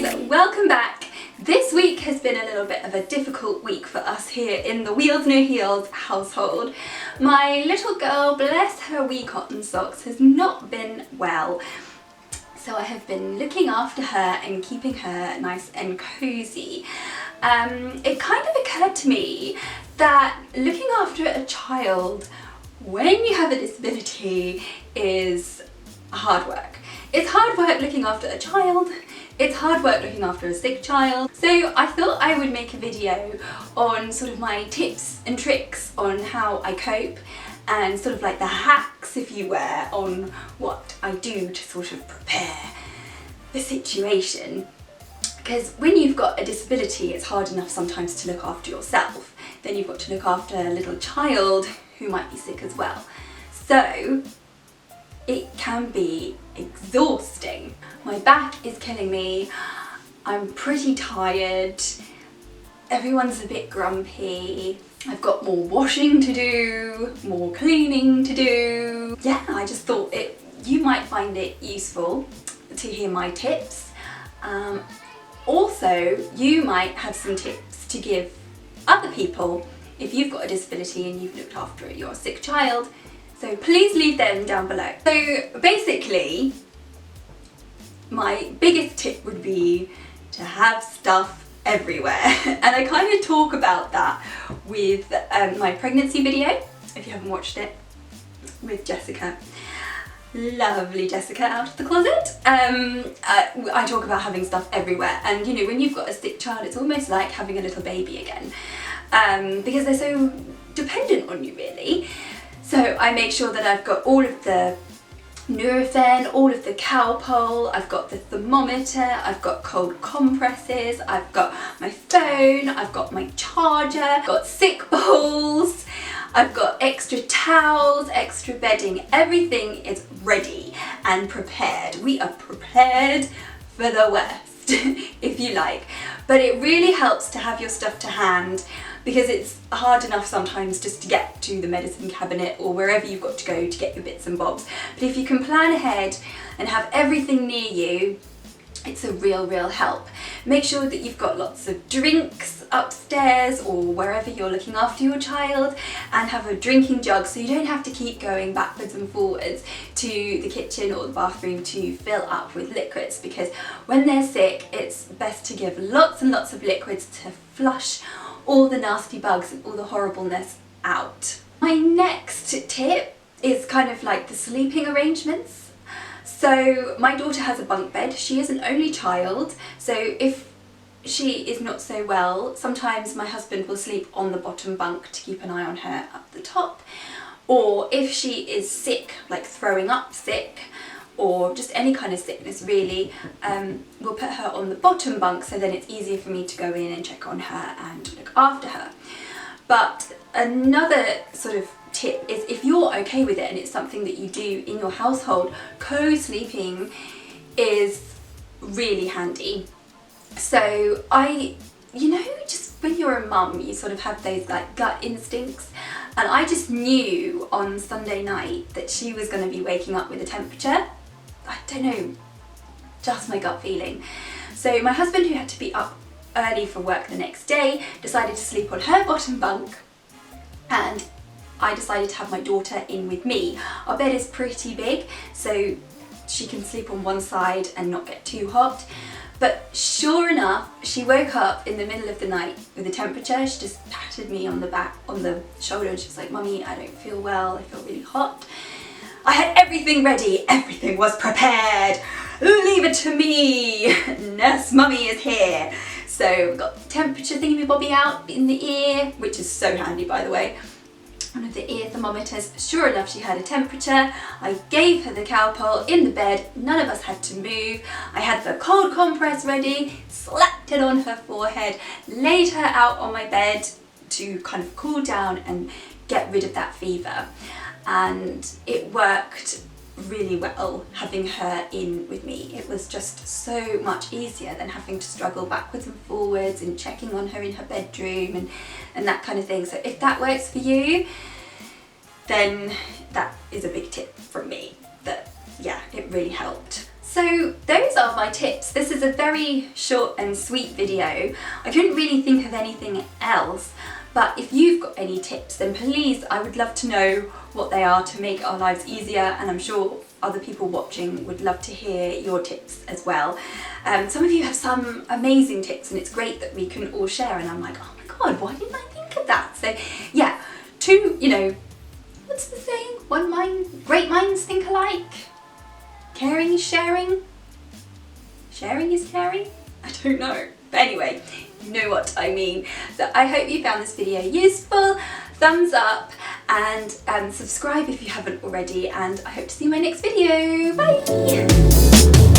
guys, welcome back. This week has been a little bit of a difficult week for us here in the Wheelsnoheels household. My little girl, bless her wee cotton socks, has not been well. So I have been looking after her and keeping her nice and cozy. It kind of occurred to me that looking after a child when you have a disability is hard work. It's hard work looking after a child, it's hard work looking after a sick child. So I thought I would make a video on sort of my tips and tricks on how I cope and sort of like the hacks, if you were, on what I do to sort of prepare the situation. Because when you've got a disability, it's hard enough sometimes to look after yourself. Then you've got to look after a little child who might be sick as well. So it can be exhausting. My back is killing me. I'm pretty tired. Everyone's a bit grumpy. I've got more washing to do, more cleaning to do. Yeah, I just thought you might find it useful to hear my tips. Also, you might have some tips to give other people if you've got a disability and you've looked after your sick child. So please leave them down below. So basically, my biggest tip would be to have stuff everywhere. And I kind of talk about that with my pregnancy video, if you haven't watched it, with Jessica. Lovely Jessica out of the closet. I talk about having stuff everywhere, and you know, when you've got a sick child, it's almost like having a little baby again, because they're so dependent on you, really. So I make sure that I've got all of the Nurofen, all of the Calpol, I've got the thermometer, I've got cold compresses, I've got my phone, I've got my charger, I've got sick balls, I've got extra towels, extra bedding. Everything is ready and prepared. We are prepared for the worst, if you like. But it really helps to have your stuff to hand, because it's hard enough sometimes just to get to the medicine cabinet or wherever you've got to go to get your bits and bobs. But if you can plan ahead and have everything near you, it's a real help. Make sure that you've got lots of drinks upstairs or wherever you're looking after your child, and have a drinking jug so you don't have to keep going backwards and forwards to the kitchen or the bathroom to fill up with liquids, because when they're sick, it's best to give lots and lots of liquids to flush all the nasty bugs and all the horribleness out. My next tip is kind of like the sleeping arrangements. So my daughter has a bunk bed. She is an only child, so if she is not so well, sometimes my husband will sleep on the bottom bunk to keep an eye on her up the top. Or if she is sick, like throwing up sick, or just any kind of sickness really, we'll put her on the bottom bunk, so then it's easier for me to go in and check on her and look after her. But another sort of tip is, if you're okay with it and it's something that you do in your household, co-sleeping is really handy. So you know, just when you're a mum, you sort of have those like gut instincts, and I just knew on Sunday night that she was going to be waking up with a temperature. I don't know, just my gut feeling. So my husband, who had to be up early for work the next day, decided to sleep on her bottom bunk, and I decided to have my daughter in with me. Our bed is pretty big, so she can sleep on one side and not get too hot. But sure enough, she woke up in the middle of the night with a temperature. She just patted me on the back, on the shoulder, and she was like, "Mummy, I don't feel well, I feel really hot." I had everything ready, everything was prepared. Leave it to me, Nurse Mummy is here. So we've got the temperature thingy-bobby out in the ear, which is so handy, by the way. One of the ear thermometers. Sure enough, she had a temperature. I gave her the Calpol in the bed. None of us had to move. I had the cold compress ready, slapped it on her forehead, laid her out on my bed to kind of cool down and get rid of that fever. And it worked really well having her in with me. It was just so much easier than having to struggle backwards and forwards and checking on her in her bedroom and that kind of thing. So if that works for you, then that is a big tip from me, that yeah, it really helped. So those are my tips. This is a very short and sweet video. I couldn't really think of anything else, but if you've got any tips, then please, I would love to know what they are to make our lives easier, and I'm sure other people watching would love to hear your tips as well. Some of you have some amazing tips, and it's great that we can all share, and I'm like, oh my god, why didn't I think of that? So yeah, what's the saying? Great minds think alike. Caring is sharing. Sharing is caring? I don't know. But anyway, you know what I mean. So I hope you found this video useful. Thumbs up and subscribe if you haven't already, and I hope to see you in my next video. Bye!